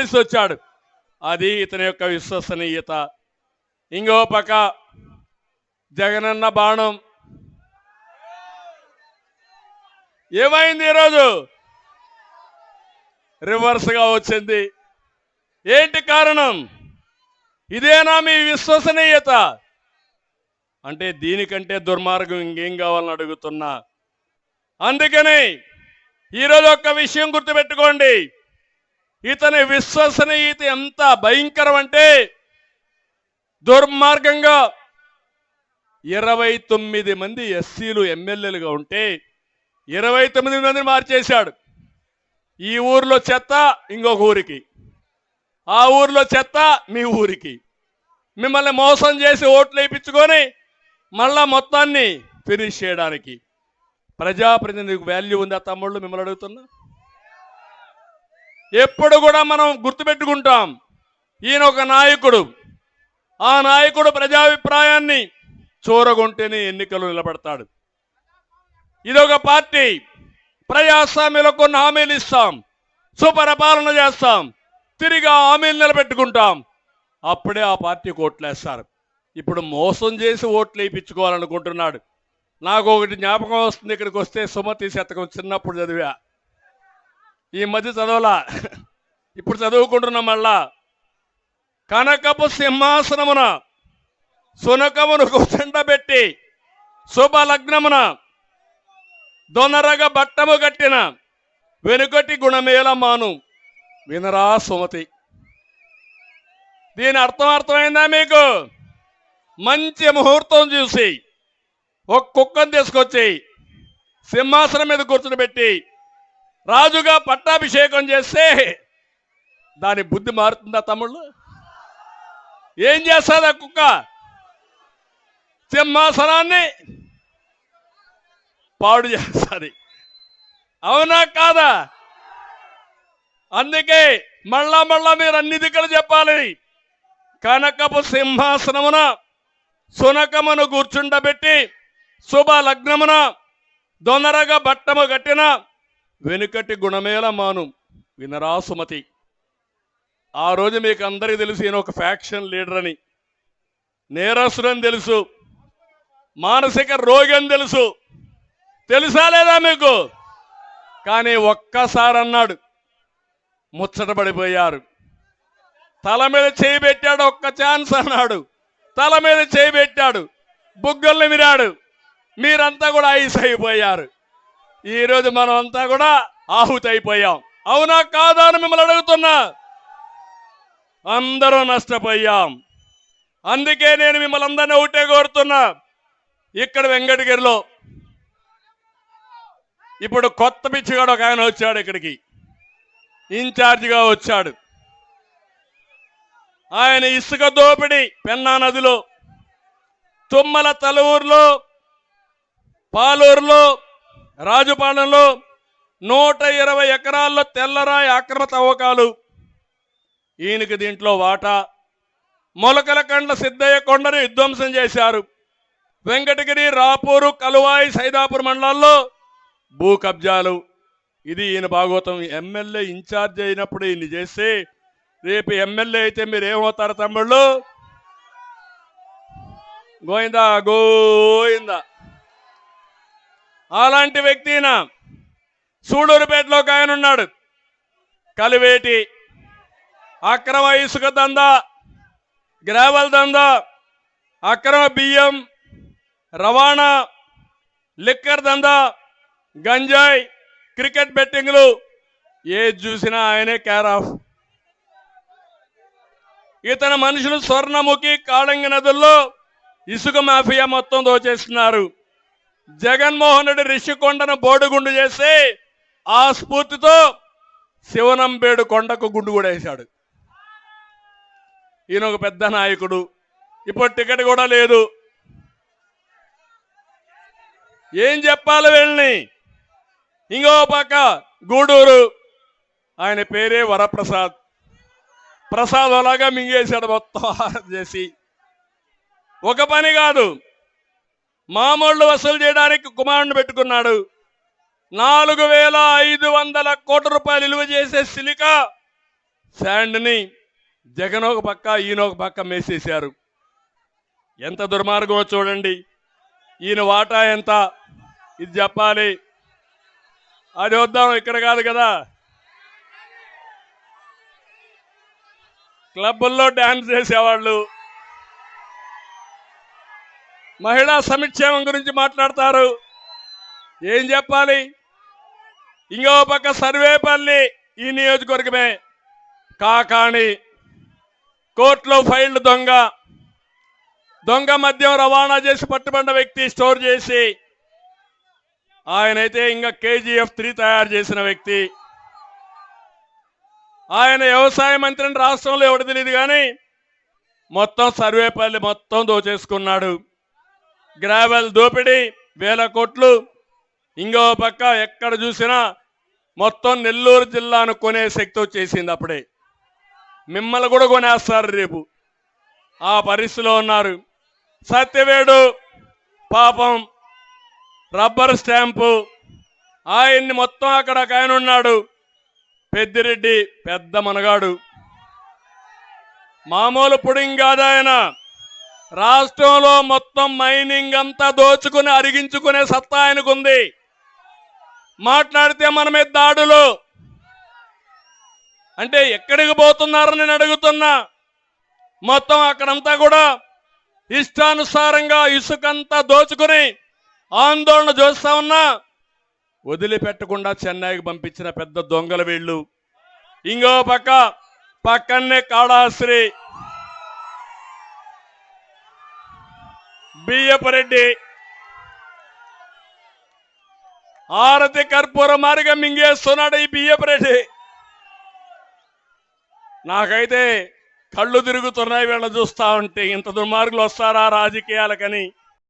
కలిసి వచ్చాడు. అది ఇతని యొక్క విశ్వసనీయత. ఇంకో పక్క జగనన్న బాణం ఏమైంది? ఈరోజు రివర్స్గా వచ్చింది. ఏంటి కారణం? ఇదేనా మీ విశ్వసనీయత? అంటే దీనికంటే దుర్మార్గం ఇంకేం కావాలని అడుగుతున్నా. అందుకని ఈరోజు ఒక్క విషయం గుర్తుపెట్టుకోండి, ఇతని విశ్వసనీయత ఎంత భయంకరం అంటే దుర్మార్గంగా 29 మంది ఎస్సీలు ఎమ్మెల్యేలుగా ఉంటే 29 మందిని మార్చేశాడు. ఈ ఊర్లో చెత్త ఇంకొక ఊరికి, ఆ ఊర్లో చెత్త మీ ఊరికి, మిమ్మల్ని మోసం చేసి ఓట్లు వేయించుకొని మళ్ళా మొత్తాన్ని ఫినిష్ చేయడానికి. ప్రజాప్రతినిధికి వాల్యూ ఉందా తమ్ముళ్ళు? మిమ్మల్ని అడుగుతున్నా. ఎప్పుడు కూడా మనం గుర్తుపెట్టుకుంటాం, ఈయన ఒక నాయకుడు, ఆ నాయకుడు ప్రజాభిప్రాయాన్ని చూరగొంటేనే ఎన్నికలు నిలబడతాడు. ఇదొక పార్టీ, ప్రజాస్వామ్యంలో కొన్ని హామీలు ఇస్తాం, సుపరిపాలన చేస్తాం, తిరిగి ఆ హామీలు నిలబెట్టుకుంటాం, అప్పుడే ఆ పార్టీకి ఓట్లేస్తారు. ఇప్పుడు మోసం చేసి ఓట్లు వేయించుకోవాలనుకుంటున్నాడు. నాకు ఒకటి జ్ఞాపకం వస్తుంది, ఇక్కడికి వస్తే సుమతి శతకం చిన్నప్పుడు చదివా, ఈ మధ్య చదవలా, ఇప్పుడు చదువుకుంటున్నాం. మళ్ళా కనకపు సింహాసనమున సునకమును కూర్చుండబెట్టి శుభలగ్నమున దొనరగ బట్టము కట్టిన వెనుకటి గుణమేల మాను వినరా సుమతి. దీని అర్థమైందా మీకు? మంచి ముహూర్తం చూసి ఒక కుక్కను తీసుకొచ్చి సింహాసనం మీద కూర్చుని రాజుగా పట్టాభిషేకం చేస్తే దాని బుద్ధి మారుతుందా తమ్ముళ్ళు? ఏం చేస్తుంది ఆ కుక్క? సింహాసనాన్ని పాడు చేస్తుంది. అవునా కాదా? అందుకే మళ్ళా మీరు అన్ని దిక్కులు చెప్పాలి. కనకపు సింహాసనమున సునకమును కూర్చుండబెట్టి శుభ లగ్నమున దొనరగా బట్టము కట్టిన వెనుకటి గుణమేల మాను వినరా సుమతి. ఆ రోజు మీకు అందరికీ తెలుసు, ఈయన ఒక ఫ్యాక్షన్ లీడర్ అని, నేరస్తుడని తెలుసు, మానసిక రోగి అని తెలుసా లేదా మీకు? కానీ ఒక్కసారి అన్నాడు, ముచ్చటపడిపోయారు. తల మీద చేయి పెట్టాడు, ఒక్క ఛాన్స్ అన్నాడు, తల మీద చేయి పెట్టాడు, బుగ్గల్ని విరాడు, మీరంతా కూడా ఐస్ అయిపోయారు. ఈరోజు మనం అంతా కూడా ఆహుతి అయిపోయాం. అవునా కాదా అని మిమ్మల్ని అడుగుతున్నా. అందరూ నష్టపోయాం. అందుకే నేను మిమ్మల్ని అందరినీ ఒకటే కోరుతున్నా, ఇక్కడ వెంకటగిరిలో ఇప్పుడు కొత్త పిచ్చిగాడు ఒక ఆయన వచ్చాడు, ఇక్కడికి ఇన్ఛార్జిగా వచ్చాడు. ఆయన ఇసుక దోపిడి పెన్నా నదిలో, తుమ్మల తలూరులో, పాలూరులో, రాజుపాలెంలో 120 ఎకరాల్లో తెల్లరాయి అక్రమ తవ్వకాలు, ఈయనకి దీంట్లో వాటా. మొలకల కండ్ల సిద్ధయ్య కొండను విధ్వంసం చేశారు. వెంకటగిరి, రాపూరు, కలువాయి, సైదాపూర్ మండలాల్లో భూ కబ్జాలు. ఇది ఈయన భాగవతం. ఎమ్మెల్యే ఇన్ఛార్జ్ అయినప్పుడు ఈయన చేస్తే రేపు ఎమ్మెల్యే అయితే మీరు ఏమవుతారు తమ్ముళ్ళు? గోయిందా గోయిందా. అలాంటి వ్యక్తిన సూడూరుపేటలో ఒక ఆయన ఉన్నాడు, కలివేటి, అక్రమ ఇసుక దందా, గ్రావెల్ దందా, అక్రమ బియ్యం రవాణా, లిక్కర్ దందా, గంజాయి, క్రికెట్ బెట్టింగ్లు, ఏది చూసినా ఆయనే కేర్ ఆఫ్. ఇతని మనుషులు స్వర్ణముఖి, కాళంగి నదుల్లో ఇసుక మాఫియా మొత్తం దోచేస్తున్నారు. జగన్మోహన్ రెడ్డి రిషికొండను బోడుగుండు చేసి ఆ స్ఫూర్తితో శివనంబేడు కొండకు గుండు కూడా వేశాడు. ఈయన ఒక పెద్ద నాయకుడు, ఇప్పుడు టికెట్ కూడా లేదు. ఏం చెప్పాలి వీళ్ళని? ఇంకో పక్క గూడూరు, ఆయన పేరే వరప్రసాద్. ప్రసాద్ అలాగా మింగేశాడు మొత్తం చేసి. ఒక పని కాదు, మామూళ్ళు వసూలు చేయడానికి కుమారుని పెట్టుకున్నాడు. 4,500 కోట్ల రూపాయలు విలువ చేసే సిలికా శాండ్ని జగన్ ఒక పక్క ఈయన ఒక పక్క మేసేశారు. ఎంత దుర్మార్గమో చూడండి. ఈయన వాటా ఎంత ఇది చెప్పాలి. అది వద్దాం, ఇక్కడ కాదు కదా. క్లబ్బుల్లో డాన్స్ చేసేవాళ్ళు మహిళా సంక్షేమం గురించి మాట్లాడతారు. ఏం చెప్పాలి? ఇంకో పక్క సర్వేపల్లి ఈ నియోజకవర్గమే. కాకాణి కోర్టులో ఫైల్డ్ దొంగ మద్యం రవాణా చేసి పట్టుబడిన వ్యక్తి, స్టోర్ చేసి ఆయనైతే ఇంకా KGF 3 తయారు చేసిన వ్యక్తి. ఆయన వ్యవసాయ మంత్రిని రాష్ట్రంలో ఎవడు తెలియదు కానీ మొత్తం సర్వేపల్లి మొత్తం దోచేసుకున్నాడు. గ్రావెల్ దోపిడీ, 1000 కోట్లు. ఇంకో పక్క ఎక్కడ చూసినా మొత్తం నెల్లూరు జిల్లాను కొనే శక్తి వచ్చేసింది. అప్పుడే మిమ్మల్ని కూడా కొనేస్తారు రేపు. ఆ పరిస్థితిలో ఉన్నారు. సత్యవేడు పాపం రబ్బర్ స్టాంపు, ఆయన్ని మొత్తం అక్కడ ఒక ఆయన ఉన్నాడు, పెద్దిరెడ్డి, పెద్ద మనగాడు, మామూలు పుడింగ్ కాదు ఆయన. రాష్ట్రంలో మొత్తం మైనింగ్ అంతా దోచుకుని అరిగించుకునే సత్తా ఆయనకుంది. మాట్లాడితే మన మీద దాడులు. అంటే ఎక్కడికి పోతున్నారని నేను అడుగుతున్నా. మొత్తం అక్కడంతా కూడా ఇష్టానుసారంగా ఇసుకంతా దోచుకుని ఆందోళన చేస్తా ఉన్నా వదిలిపెట్టకుండా చెన్నైకి పంపించిన పెద్ద దొంగలు వీళ్ళు. ఇంకో పక్కనే కాళాశ్రీ, బియ్యపురెడ్డి ఆరతి కర్పూర మారిగా మింగేస్తున్నాడు ఈ బియ్యపురెడ్డి. నాకైతే కళ్ళు తిరుగుతున్నాయి వీళ్ళని చూస్తా ఉంటే. ఇంత దుర్మార్గులు వస్తారా రాజకీయాలకని.